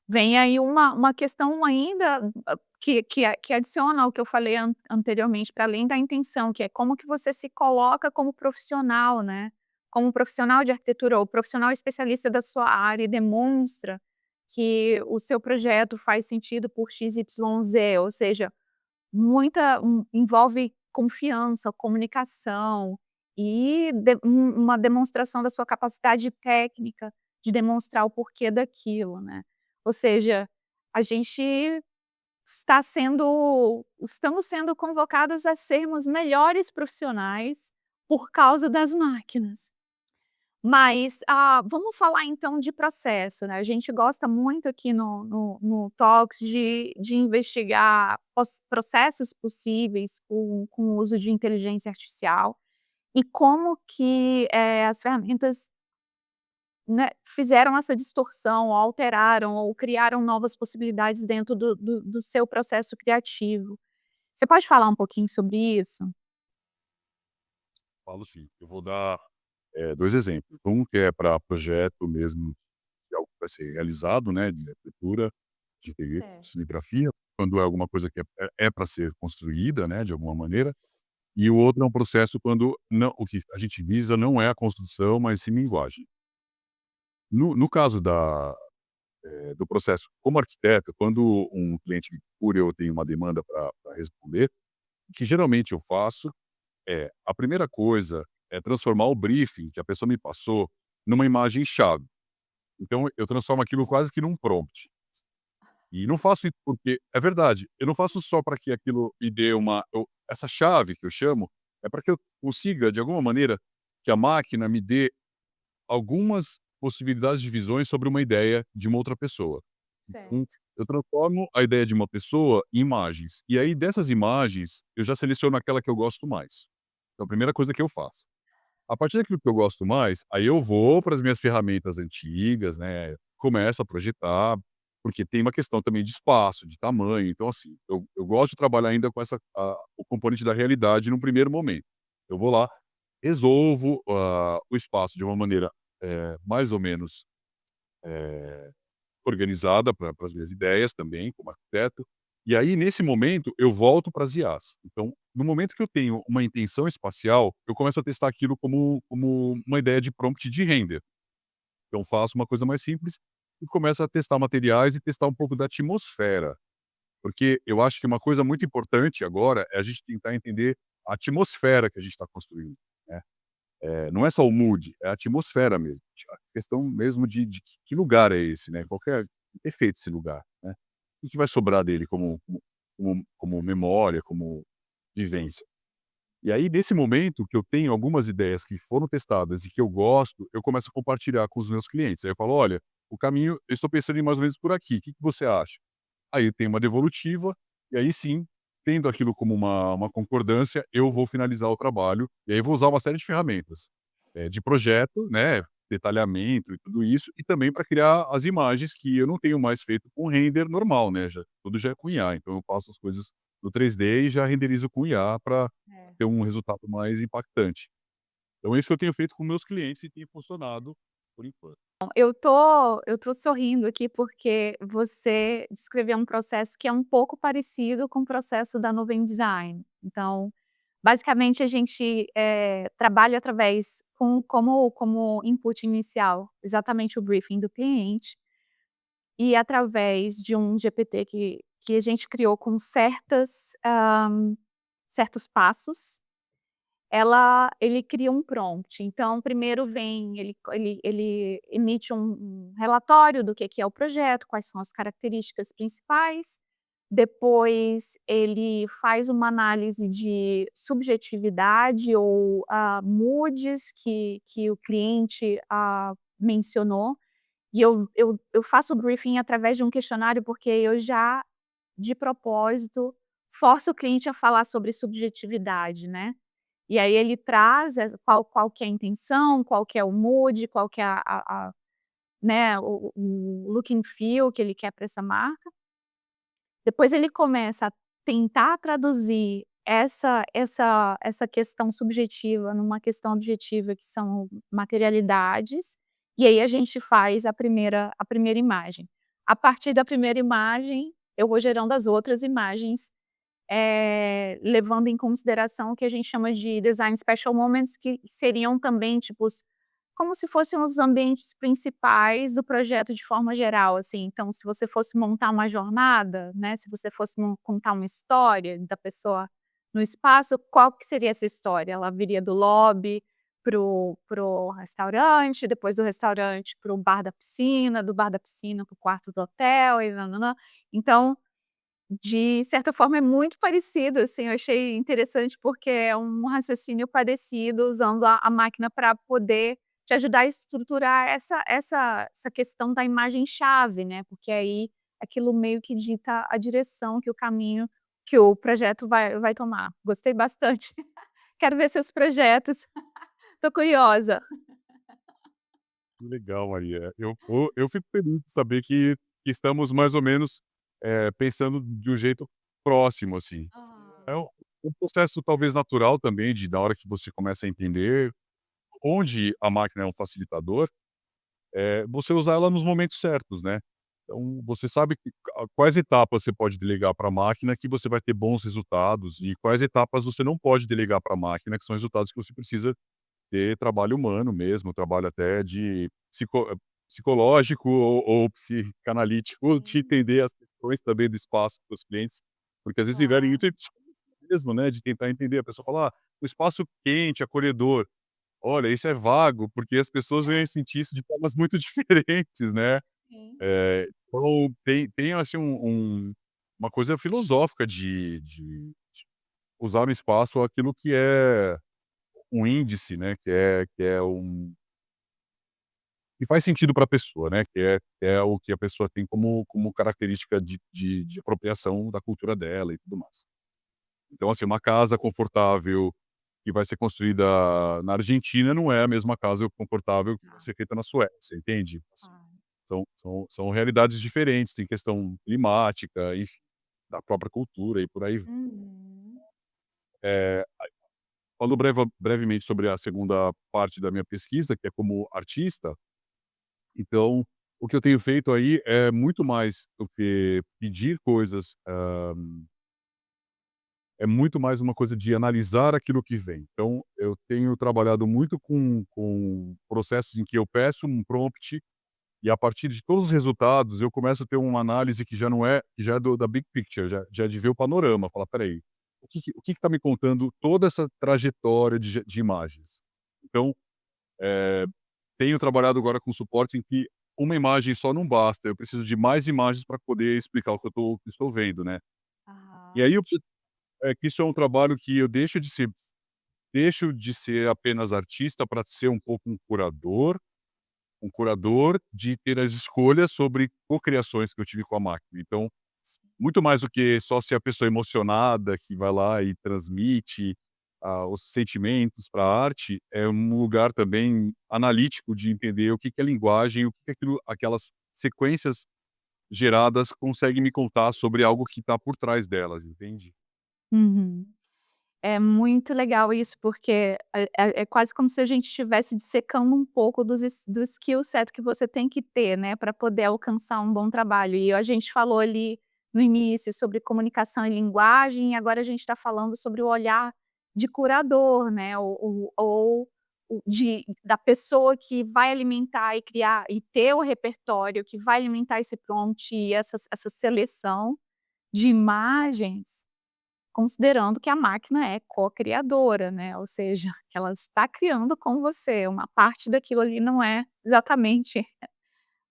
vem aí uma questão ainda, que adiciona ao que eu falei anteriormente, para além da intenção, que é como que você se coloca como profissional, né, como profissional de arquitetura ou profissional especialista da sua área e demonstra que o seu projeto faz sentido por X, Y, Z, ou seja, envolve confiança, comunicação e uma demonstração da sua capacidade técnica de demonstrar o porquê daquilo, né. Ou seja, a gente estamos sendo convocados a sermos melhores profissionais por causa das máquinas. Mas, vamos falar então de processo, né, a gente gosta muito aqui no Talks de investigar processos possíveis com o uso de inteligência artificial e como que, as ferramentas, né, fizeram essa distorção, ou alteraram ou criaram novas possibilidades dentro do seu processo criativo. Você pode falar um pouquinho sobre isso? falo sim. Eu vou dar, 2 exemplos. Um que é para projeto mesmo, de algo que vai ser realizado, né, de arquitetura, de Certo. cinegrafia, quando é alguma coisa que é para ser construída, né, de alguma maneira. e o outro é um processo quando não, o que a gente visa não é a construção, mas sim linguagem. No caso do processo como arquiteto, quando um cliente me procura, eu tenho uma demanda para responder, o que geralmente eu faço a primeira coisa é transformar o briefing que a pessoa me passou numa imagem-chave. Então eu transformo aquilo quase que num prompt. E não faço isso porque é verdade, eu não faço só para que aquilo me dê essa chave que eu chamo, é para que eu consiga, de alguma maneira, que a máquina me dê algumas possibilidades de visões sobre uma ideia de uma outra pessoa. Então, Certo. eu transformo a ideia de uma pessoa em imagens. E aí, dessas imagens, eu já seleciono aquela que eu gosto mais. Então, a primeira coisa que eu faço. A partir daquilo que eu gosto mais, aí eu vou para as minhas ferramentas antigas, né, começo a projetar, porque tem uma questão também de espaço, de tamanho, então assim, eu gosto de trabalhar ainda com o componente da realidade num primeiro momento. Eu vou lá, resolvo, o espaço de uma maneira, mais ou menos, eh, organizada para as minhas ideias também, como arquiteto, e aí nesse momento eu volto para as IAs. Então, no momento que eu tenho uma intenção espacial, eu começo a testar aquilo como uma ideia de prompt de render. Então faço uma coisa mais simples e começo a testar materiais e testar um pouco da atmosfera, porque eu acho que uma coisa muito importante agora é a gente tentar entender a atmosfera que a gente está construindo, né. Não é só o mood, é a atmosfera mesmo, a questão mesmo de que lugar é esse, né, qual que é ter feito esse lugar, né. O que vai sobrar dele como memória, como vivência. E aí, nesse momento que eu tenho algumas ideias que foram testadas e que eu gosto, eu começo a compartilhar com os meus clientes. Aí eu falo: "Olha, o caminho eu estou pensando em mais ou menos por aqui, o que que você acha?". Aí tem uma devolutiva, e aí sim, tendo aquilo como uma concordância, eu vou finalizar o trabalho, e aí vou usar uma série de ferramentas, de projeto, né, detalhamento e tudo isso, e também para criar as imagens que eu não tenho mais feito com render normal, né, tudo já é com IA, então eu faço as coisas no 3D e já renderizo com IA para É. ter um resultado mais impactante. Então é isso que eu tenho feito com meus clientes e tem funcionado por enquanto. Eu tô sorrindo aqui, porque você descreveu um processo que é um pouco parecido com o processo da Nuvem Design. Então, basicamente a gente, trabalha através como input inicial, exatamente o briefing do cliente, e através de um GPT que a gente criou com certos passos, ele cria um prompt. Então, primeiro vem, ele emite um relatório do que é o projeto, quais são as características principais. Depois ele faz uma análise de subjetividade ou, moods que o cliente, mencionou. E eu faço o briefing através de um questionário, porque eu já, de propósito, forço o cliente a falar sobre subjetividade, né. E aí ele traz qual que é a intenção, qual que é o mood, qual que é né, o look and feel que ele quer para essa marca. Depois ele começa a tentar traduzir essa questão subjetiva numa questão objetiva, que são materialidades, e aí a gente faz a primeira imagem. A partir da primeira imagem, eu vou gerando as outras imagens, levando em consideração o que a gente chama de design special moments, que seriam também, tipo, como se fossem os ambientes principais do projeto de forma geral, assim. Então, se você fosse montar uma jornada, né, se você fosse contar uma história da pessoa no espaço, qual que seria essa história? Ela viria do lobby pro restaurante, depois do restaurante para o bar da piscina, do bar da piscina para o quarto do hotel e nã-nã-nã. Então, de certa forma é muito parecido, assim, eu achei interessante, porque é um raciocínio parecido, usando a máquina para poder te ajudar a estruturar essa questão da imagem-chave, né, porque aí aquilo meio que dita a direção, que o caminho que o projeto vai tomar. Gostei bastante. Quero ver seus projetos. Tô curiosa. Que legal, Maria. Eu fico feliz de saber que estamos mais ou menos, pensando de um jeito próximo, assim. Aham. É um processo talvez natural também de da hora que você começa a entender onde a máquina é um facilitador, você usar ela nos momentos certos, né. Então, você sabe quais etapas você pode delegar para a máquina que você vai ter bons resultados e quais etapas você não pode delegar para a máquina, que são resultados que você precisa ter trabalho humano mesmo, trabalho até de psicológico ou psicanalítico, de Sim, entender as questões também do espaço dos clientes, porque às vezes tiverem claro. intuitivos mesmo, né, de tentar entender. A pessoa fala: "Ah, o espaço quente, acolhedor". Olha, isso é vago, porque as pessoas vão sentir isso de formas muito diferentes, né. Sim. Então tem assim uma coisa filosófica de usar no espaço aquilo que é um índice, né, que é que faz sentido para a pessoa, né, que é o que a pessoa tem como característica de apropriação da cultura dela e tudo mais. Então, assim, uma casa confortável que vai ser construída na Argentina não é a mesma casa confortável que vai Tá, ser feita na Suécia, entende? Assim, tá. são realidades diferentes, tem questão climática, enfim, da própria cultura e por aí vai. Uhum. Eh, Falando brevemente sobre a segunda parte da minha pesquisa, que é como artista, então o que eu tenho feito aí é muito mais do que pedir coisas, é muito mais uma coisa de analisar aquilo que vem. Então eu tenho trabalhado muito com processos em que eu peço um prompt e a partir de todos os resultados eu começo a ter uma análise que já não é que já é da big picture, já é de ver o panorama, falar: "Espera aí, o que está me contando toda essa trajetória de imagens?". Então, tenho trabalhado agora com suportes em que uma imagem só não basta, eu preciso de mais imagens para poder explicar o que estou vendo, né. E Aham. aí que isso é um trabalho que eu deixo de ser apenas artista para ser um pouco um curador de ter as escolhas sobre cocriações que eu tive com a máquina. Então, muito mais do que só ser a pessoa emocionada que vai lá e transmite, os sentimentos para a arte, é um lugar também analítico de entender o que que é linguagem, o que que aquelas sequências geradas conseguem me contar sobre algo que está por trás delas, entende? Uhum. É muito legal isso, porque é quase como se a gente estivesse dissecando um pouco do skill set que você tem que ter, né, para poder alcançar um bom trabalho. E a gente falou ali no início sobre comunicação e linguagem, e agora a gente está falando sobre o olhar de curador, né, ou da pessoa que vai alimentar e criar e ter o repertório que vai alimentar esse prompt e essa seleção de imagens. Considerando que a máquina é co-criadora, né, ou seja, que ela está criando com você, uma parte daquilo ali não é exatamente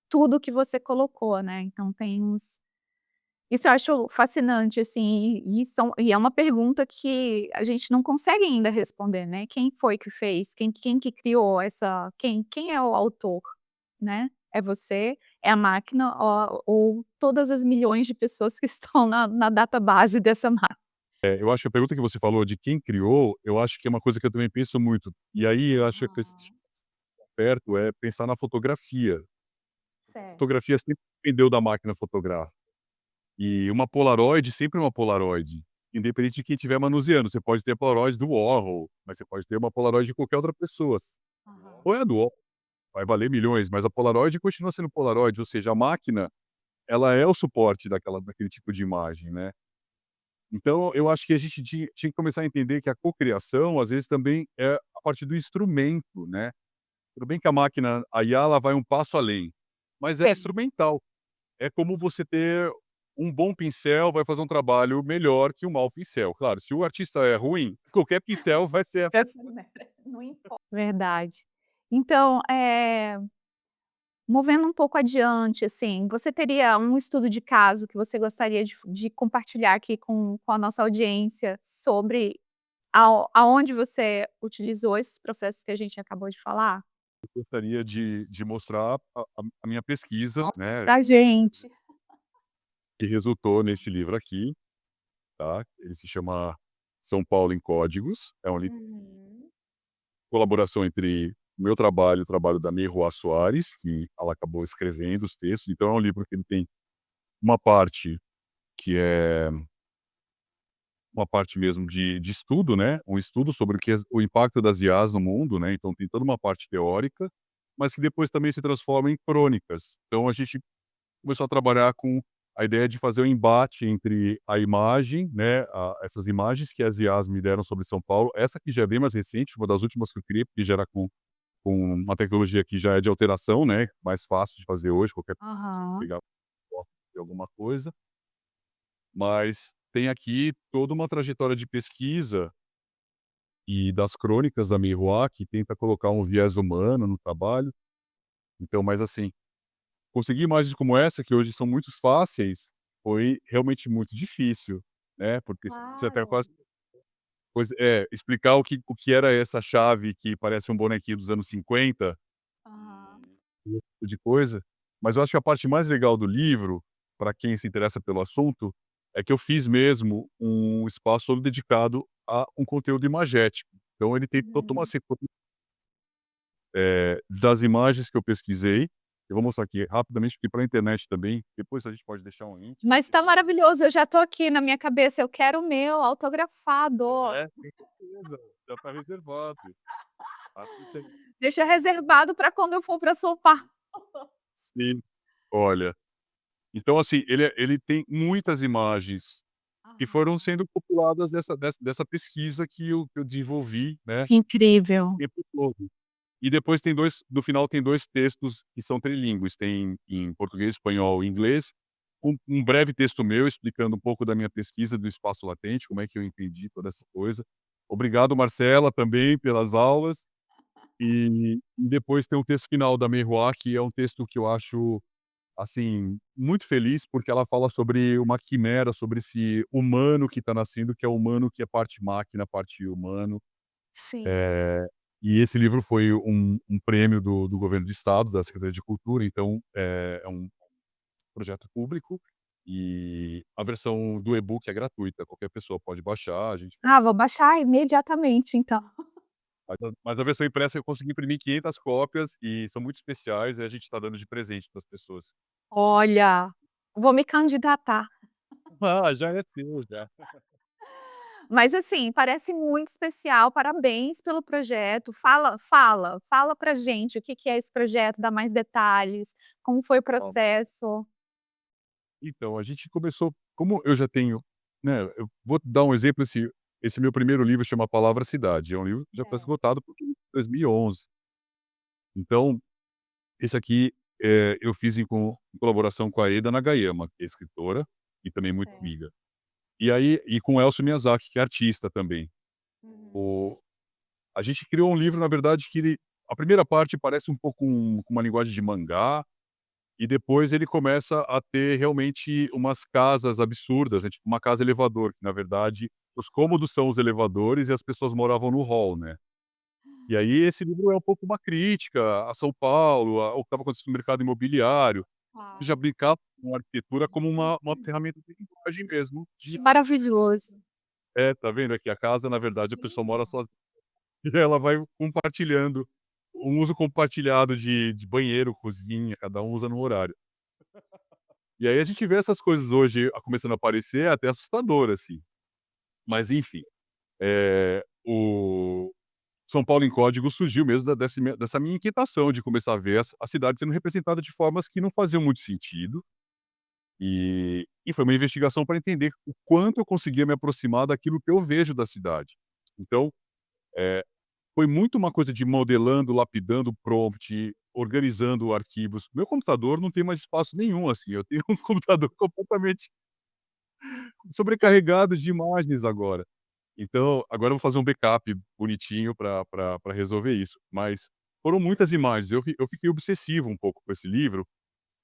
tudo que você colocou, né, então tem uns isso eu acho fascinante, assim, e é uma pergunta que a gente não consegue ainda responder, né, quem foi que fez? Quem que criou essa quem é o autor, né? É você, é a máquina ou todas as milhões de pessoas que estão na database dessa máquina? Eu acho que a pergunta que você falou de quem criou, eu acho que é uma coisa que eu também penso muito. E aí eu acho que esse Aham. perto é pensar na fotografia. A Certo. fotografia sempre dependeu da máquina fotográfica. E uma Polaroid sempre é uma Polaroid, independente de quem estiver manuseando. Você pode ter a Polaroid do Warhol, mas você pode ter uma Polaroid de qualquer outra pessoa. Aham. Ou é a do Warhol, vai valer milhões, mas a Polaroid continua sendo Polaroid, ou seja, a máquina, ela é o suporte daquele tipo de imagem, né. Então eu acho que a gente tinha que começar a entender que a cocriação, às vezes, também é a partir do instrumento, né. Tudo bem que a máquina, a IA, ela vai um passo além, mas é Sim. instrumental. É como você ter um bom pincel vai fazer um trabalho melhor que um mau pincel. Claro, se o artista é ruim, qualquer pincel vai ser Essa não importa. Verdade. Então, movendo um pouco adiante, assim, você teria um estudo de caso que você gostaria de compartilhar aqui com a nossa audiência sobre aonde você utilizou esses processos que a gente acabou de falar? gostaria de mostrar a minha pesquisa, Mostra né, pra gente. que resultou nesse livro aqui, tá. Ele se chama São Paulo em Códigos, é um livro Uhum. de colaboração entre o meu trabalho e o trabalho da Mirroa Soares, que ela acabou escrevendo os textos. Então é um livro que ele tem uma parte que é uma parte mesmo de estudo, né, um estudo sobre o impacto das IAs no mundo, né, então tem toda uma parte teórica, mas que depois também se transforma em crônicas. Então a gente começou a trabalhar com a ideia de fazer o embate entre a imagem, né, essas imagens que as IAs me deram sobre São Paulo, essa que já é bem mais recente, uma das últimas que eu criei, porque já era com uma tecnologia que já é de alteração, né, mais fácil de fazer hoje, qualquer coisa, Aham. pegar foto de alguma coisa, mas tem aqui toda uma trajetória de pesquisa e das crônicas da Miroir, que tenta colocar um viés humano no trabalho. Então, mas assim, conseguir imagens como essa, que hoje são muito fáceis, foi realmente muito difícil, né, porque você até Claro. quase explicar o que era essa chave que parece um bonequinho dos anos 50 Aham. e esse tipo de coisa. Mas eu acho que a parte mais legal do livro, para quem se interessa pelo assunto, é que eu fiz mesmo um espaço todo dedicado a um conteúdo imagético. Então ele tem toda uma Uhum. sequência, das imagens que eu pesquisei. Eu vou mostrar aqui rapidamente, porque para a internet também, depois a gente pode deixar um link para Mas tá pessoas. maravilhoso, eu já tô aqui na minha cabeça, eu quero o meu autografado. É, com certeza, já está reservado. Assim você Deixa reservado para quando eu for para São Paulo. sim. Olha, então assim, ele tem muitas imagens que foram Aham. sendo populadas dessa pesquisa que eu desenvolvi, né, Que incrível. o tempo todo. E depois no final tem 2 textos que são trilíngues, tem em português, espanhol e inglês, um breve texto meu explicando um pouco da minha pesquisa do espaço latente, como é que eu entendi toda essa coisa. Obrigado, Marcela, também pelas aulas. E depois tem um texto final da Miroir, que é um texto que eu acho, assim, muito feliz, porque ela fala sobre uma quimera, sobre esse humano que está nascendo, que é o humano que é parte máquina, parte humano. Sim. Eh, e esse livro foi um prêmio do governo do estado, da Secretaria de Cultura, então, é um projeto público, e a versão do e-book é gratuita, qualquer pessoa pode baixar, a gente Ah, vou baixar imediatamente então. mas a versão impressa eu consegui imprimir 500 cópias e são muito especiais, e a gente está dando de presente para as pessoas. Olha, vou me candidatar. Ah, já é seu, já. Mas assim, parece muito especial, parabéns pelo projeto. Fala pra gente o que que é esse projeto, dá mais detalhes, como foi o Ó, processo. então, a gente começou como eu já tenho, né, eu vou dar um exemplo, esse meu primeiro livro chama Palavra Cidade, é um livro que já está Certo. esgotado porque em 2011. Então, esse aqui, eu fiz em colaboração com a Eda Nagayama, que é escritora e também muito Certo. amiga. E aí com o Elcio Miyazaki, que é artista também. Uhum. O A gente criou um livro, na verdade, que ele a primeira parte parece um pouco com uma linguagem de mangá, e depois ele começa a ter realmente umas casas absurdas, né, tipo uma casa elevador, que na verdade os cômodos são os elevadores e as pessoas moravam no hall, né. E aí esse livro é um pouco uma crítica a São Paulo, ao que estava acontecendo no mercado imobiliário, já Claro. brincar com a arquitetura como uma ferramenta de linguagem mesmo, Que de maravilhoso. tá vendo aqui, a casa na verdade a pessoa mora Lindo. sozinha, e ela vai compartilhando, um uso compartilhado de banheiro, cozinha, cada um usa num horário. E aí a gente vê essas coisas hoje começando a aparecer, é até assustador, assim. Mas enfim, o São Paulo em Código surgiu mesmo dessa minha inquietação de começar a ver a cidade sendo representada de formas que não faziam muito sentido, e foi uma investigação para entender o quanto eu conseguia me aproximar daquilo que eu vejo da cidade. Então, eh, foi muito uma coisa de modelando, lapidando o prompt, organizando arquivos. Meu computador não tem mais espaço nenhum, assim, eu tenho um computador completamente sobrecarregado de imagens agora. Então, agora eu vou fazer um backup bonitinho para resolver isso. Mas foram muitas imagens, eu fiquei obsessivo um pouco com esse livro,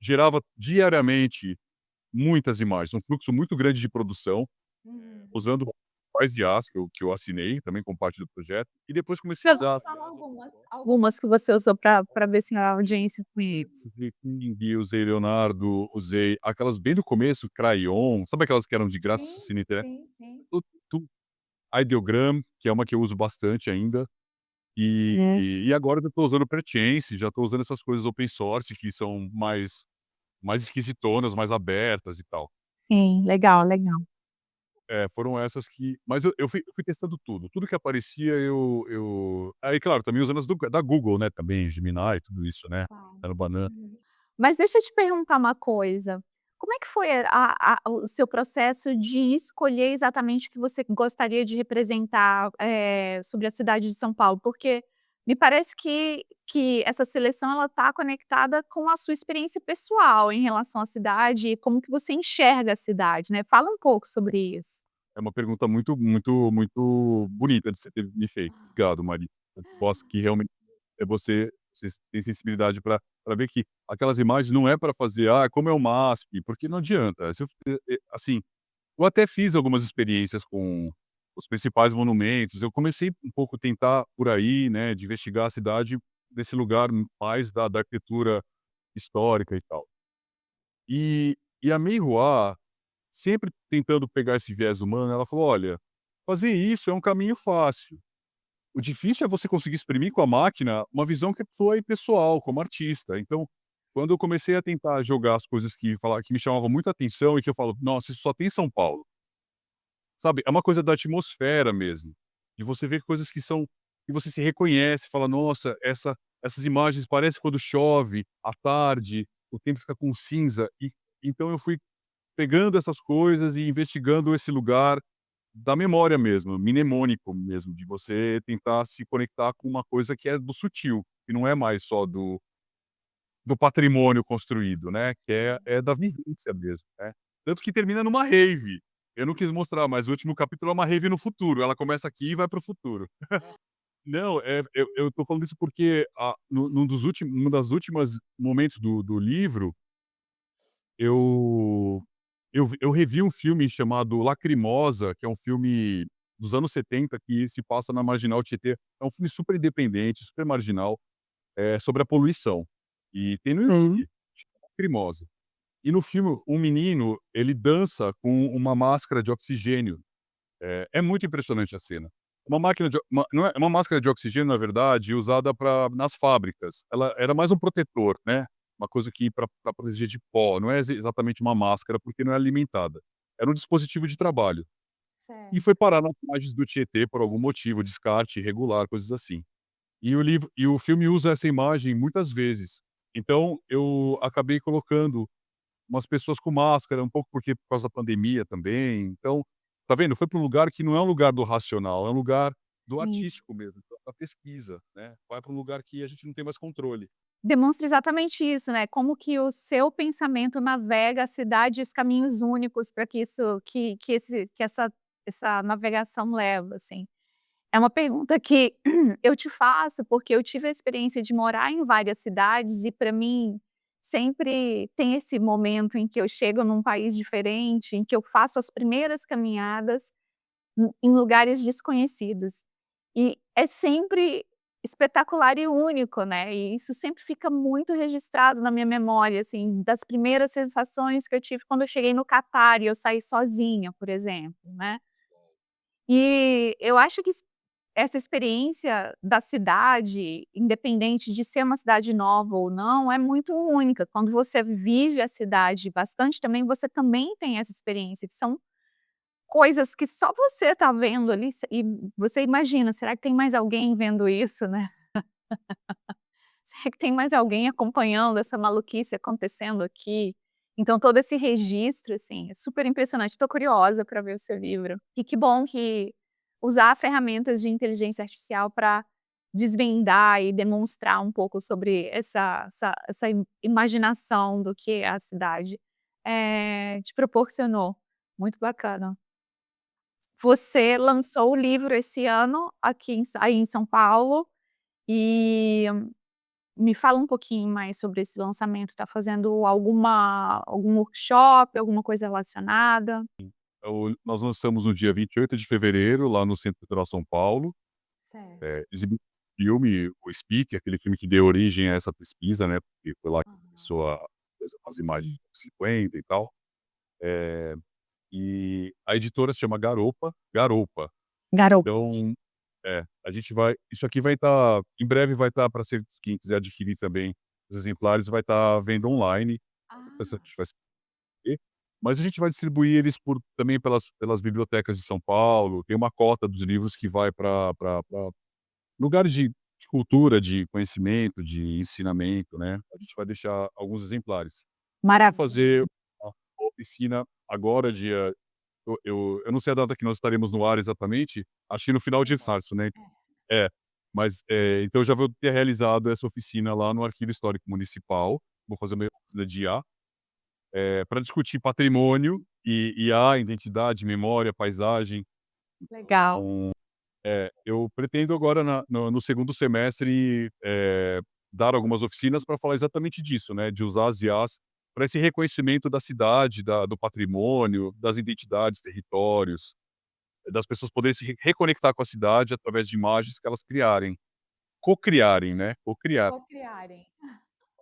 gerava diariamente muitas imagens, um fluxo muito grande de produção, Uhum. usando as IAs que eu assinei, também como parte do projeto, e depois comecei a Fez usar as Fala IAs algumas, algumas que você usou para ver se a audiência conhece. usei King, usei Leonardo, usei aquelas bem do começo, Crayon, sabe aquelas que eram de graça sim, assim na internet? sim, sim. Tu tu Ideogram, que é uma que eu uso bastante ainda, e agora eu tô usando Pretchance, já tô usando essas coisas open source que são mais esquisitonas, mais abertas e tal. Sim, legal, legal. Foram essas que mas eu fui testando tudo, tudo que aparecia aí claro, também usando as da Google, né, também, Gemini, tudo isso, né, Claro. era banana. Uhum. Mas deixa eu te perguntar uma coisa, como é que foi o seu processo de escolher exatamente o que você gostaria de representar, sobre a cidade de São Paulo? Porque me parece que essa seleção ela está conectada com a sua experiência pessoal em relação à cidade e como que você enxerga a cidade, né. Fala um pouco sobre isso. É uma pergunta muito bonita de você ter me feito. Obrigado, Maria. Eu posso que realmente você tem sensibilidade para ver que aquelas imagens não é para fazer: "Ah, como é o MASP", porque não adianta. Se eu assim, eu até fiz algumas experiências com os principais monumentos, eu comecei um pouco tentar por aí, né, de investigar a cidade desse lugar mais da arquitetura histórica e tal. E a Mei Hua, sempre tentando pegar esse viés humano, ela falou: "Olha, fazer isso é um caminho fácil. O difícil é você conseguir exprimir com a máquina uma visão que foi pessoal, como artista". Então, quando eu comecei a tentar jogar as coisas que me chamavam muita atenção e que eu falo: "Nossa, isso só tem em São Paulo", sabe, é uma coisa da atmosfera mesmo, de você ver coisas que você se reconhece, fala: "Nossa, essas imagens parece quando chove à tarde, o tempo fica com cinza", e então eu fui pegando essas coisas e investigando esse lugar da memória mesmo, mnemônico mesmo, de você tentar se conectar com uma coisa que é do sutil, que não é mais só do patrimônio construído, né, que é da vivência mesmo, né. Tanto que termina numa rave. Eu não quis mostrar, mas o último capítulo é uma rave no futuro, ela começa aqui e vai para o futuro. Não, eu tô falando isso porque num das últimas momentos do livro, eu eu revi um filme chamado Lacrimosa, que é um filme dos anos 70 que se passa na Marginal Tietê. É um filme super independente, super marginal, sobre a poluição. E tem no Hum. YouTube, chama Lacrimosa. E no filme, um menino, ele dança com uma máscara de oxigênio. É muito impressionante a cena. Uma máquina de o uma não é uma máscara de oxigênio, na verdade, usada nas fábricas. Ela era mais um protetor, né, uma coisa que para proteger de pó, não é exatamente uma máscara, porque não é alimentada. Era um dispositivo de trabalho. E foi Certo. parar nas margens do Tietê por algum motivo, descarte irregular, coisas assim. E o filme usa essa imagem muitas vezes. Então eu acabei colocando umas pessoas com máscara, um pouco porque por causa da pandemia também. Então, tá vendo? Foi para um lugar que não é um lugar do racional, é um lugar do Sim. artístico mesmo, da pesquisa, né. Vai para um lugar que a gente não tem mais controle. Demonstra exatamente isso, né, como que o seu pensamento navega a cidade e os caminhos únicos para que isso que essa navegação leva, assim. É uma pergunta que eu te faço, porque eu tive a experiência de morar em várias cidades e para mim sempre tem esse momento em que eu chego num país diferente, em que eu faço as primeiras caminhadas em lugares desconhecidos. E é sempre espetacular e único, né, e isso sempre fica muito registrado na minha memória, assim, das primeiras sensações que eu tive quando eu cheguei no Catar e eu saí sozinha, por exemplo, né. E eu acho que essa experiência da cidade, independente de ser uma cidade nova ou não, é muito única. Quando você vive a cidade bastante também, você também tem essa experiência, que são coisas que só você está vendo ali, e você imagina: "Será que tem mais alguém vendo isso, né? Será que tem mais alguém acompanhando essa maluquice acontecendo aqui?". Então todo esse registro, assim, é super impressionante. Estou curiosa para ver o seu livro. E que bom que usar ferramentas de inteligência artificial para desvendar e demonstrar um pouco sobre essa imaginação do que é a cidade, te proporcionou. Muito bacana. Você lançou o livro esse ano aqui aí em São Paulo, e me fala um pouquinho mais sobre esse lançamento. Está fazendo algum workshop, alguma coisa relacionada? Nós lançamos no dia 28 de fevereiro, lá no Centro Cultural São Paulo, Certo. exibi o filme, o Speak, aquele filme que deu origem a essa pesquisa, né, porque foi lá que Aham. começou as imagens de 50 e tal. E a editora se chama Garopa, Garopa. Garoto. Então, a gente vai isso aqui vai estar em breve vai estar para ser quem quiser adquirir também os exemplares, vai estar à venda online, depois a Ah, gente vai saber, mas a gente vai distribuir eles também pelas bibliotecas de São Paulo, tem uma cota dos livros que vai para lugares de de cultura, de conhecimento, de ensinamento, né. A gente vai deixar alguns exemplares. Vou Maravilha. fazer uma oficina agora dia eu não sei a data que nós estaremos no ar exatamente, acho que no final de março, né. É, mas, então eu já vou ter realizado essa oficina lá no Arquivo Histórico Municipal, vou fazer uma oficina de IA, pra discutir patrimônio e IA, identidade, memória, paisagem. Legal. Eu pretendo agora no segundo semestre, dar algumas oficinas para falar exatamente disso, né, de usar as IAs para esse reconhecimento da cidade, do patrimônio, das identidades, territórios, das pessoas poderem se reconectar com a cidade através de imagens que elas criarem, cocriarem, né, cocriar, Co-criarem.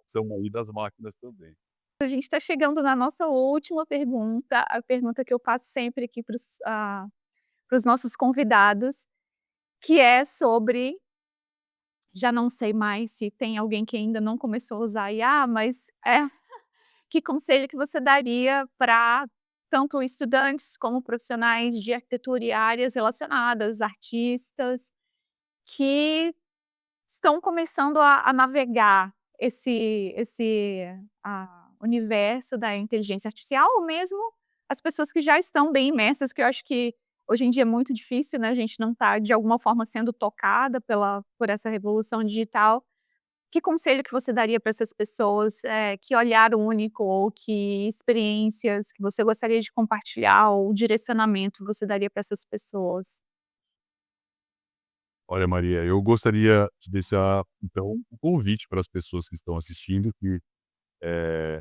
são aí das máquinas também. A gente está chegando na nossa última pergunta, a pergunta que eu passo sempre aqui para os nossos convidados, que é sobre, já não sei mais se tem alguém que ainda não começou a usar IA, mas que conselho que você daria para tanto estudantes como profissionais de arquitetura e áreas relacionadas, artistas, que estão começando a navegar esse universo da inteligência artificial, ou mesmo as pessoas que já estão bem imersas, que eu acho que hoje em dia é muito difícil, né, a gente não está de alguma forma sendo tocada por essa revolução digital. Que conselho que você daria para essas pessoas, que olhar único ou que experiências que você gostaria de compartilhar ou direcionamento você daria para essas pessoas? Olha, Maria, eu gostaria de deixar, então, um convite para as pessoas que estão assistindo que,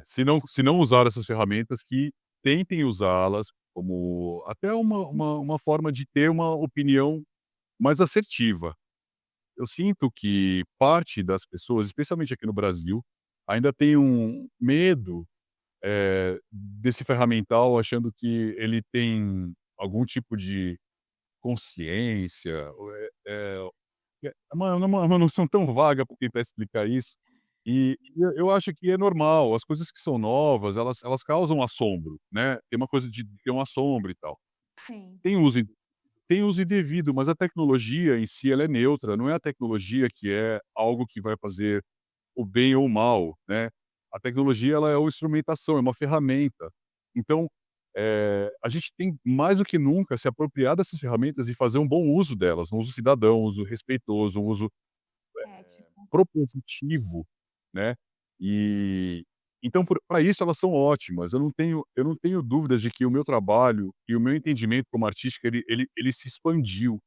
se não usar essas ferramentas, que tentem usá-las como até uma forma de ter uma opinião mais assertiva. Eu sinto que parte das pessoas, especialmente aqui no Brasil, ainda tem um medo, desse ferramental, achando que ele tem algum tipo de consciência, é uma noção tão vaga para tentar explicar isso, e eu acho que é normal, as coisas que são novas, elas causam assombro, né, tem uma coisa de ter um assombro e tal. Sim. Tem uso tem uso indevido, mas a tecnologia em si ela é neutra, não é a tecnologia que é algo que vai fazer o bem ou o mal, né. A tecnologia ela é uma instrumentação, é uma ferramenta. Então, a gente tem mais do que nunca se apropriar dessas ferramentas e fazer um bom uso delas, um uso cidadão, um uso respeitoso, um uso Ético. propositivo, né. E então para isso elas são ótimas, eu não tenho dúvidas de que o meu trabalho e o meu entendimento como artístico ele se expandiu,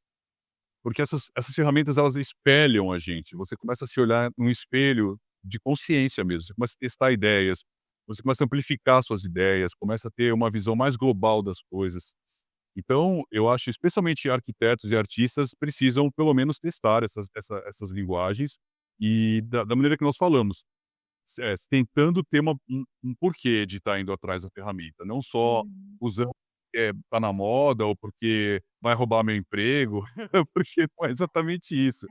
porque essas ferramentas elas espelham a gente, você começa a se olhar num espelho de consciência mesmo, você começa a testar ideias, você começa a amplificar suas ideias, começa a ter uma visão mais global das coisas. Então, eu acho especialmente arquitetos e artistas precisam pelo menos testar essas linguagens e da maneira que nós falamos, tentando ter um porquê de estar indo atrás da ferramenta, não só Uhum. usando porque tá na moda ou porque vai roubar meu emprego, porque não é exatamente isso.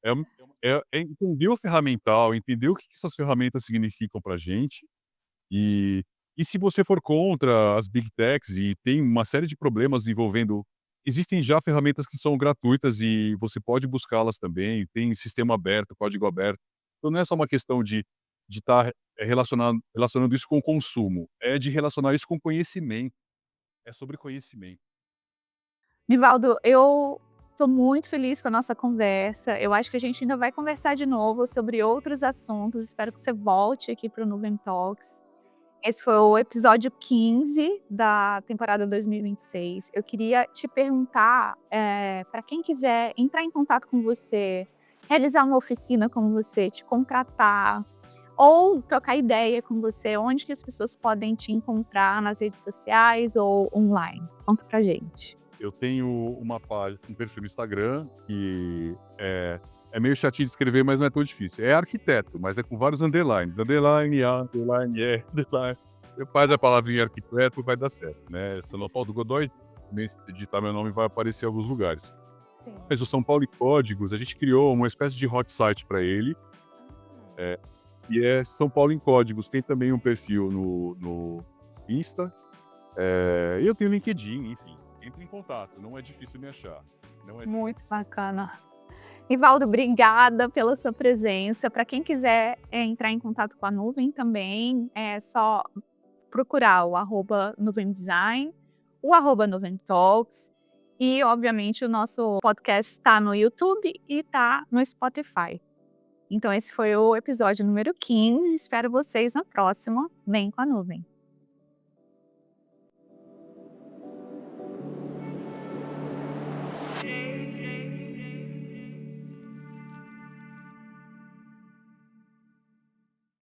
É um é entender o ferramental, entender o que essas ferramentas significam pra gente, e se você for contra as big techs e tem uma série de problemas envolvendo, existem já ferramentas que são gratuitas e você pode buscá-las também, tem sistema aberto, código aberto. Então não é só uma questão de estar relacionando isso com o consumo, é de relacionar isso com conhecimento, é sobre conhecimento. Nivaldo, eu estou muito feliz com a nossa conversa. Eu acho que a gente ainda vai conversar de novo sobre outros assuntos. Espero que você volte aqui para o Nuvem Talks. Esse foi o episódio 15 da temporada 2026. Eu queria te perguntar, para quem quiser entrar em contato com você, realizar uma oficina com você, te contratar ou trocar ideia com você, onde que as pessoas podem te encontrar nas redes sociais ou online? Conta pra gente. Eu tenho um perfil no Instagram que é meio chatinho de escrever, mas não é tão difícil. É arquiteto, mas é com vários underlines. Underline A, underline E, underline. Você faz a palavrinha arquiteto, vai dar certo, né? São Paulo Godoy, também se digitar meu nome vai aparecer em alguns lugares. Sim. Mas o São Paulo em Códigos, a gente criou uma espécie de hot site para ele, é, e é São Paulo em Códigos. Tem também um perfil no Insta, e eu tenho LinkedIn, enfim. Entre em contato, não é difícil me achar. Não é difícil. Muito bacana. Rivaldo, obrigada pela sua presença. Para quem quiser entrar em contato com a Nuvem também, é só procurar o @nuvemdesign, o @nuvemtalks e, obviamente, o nosso podcast está no YouTube e está no Spotify. Então esse foi o episódio número 15, espero vocês na próxima. Vem com a Nuvem.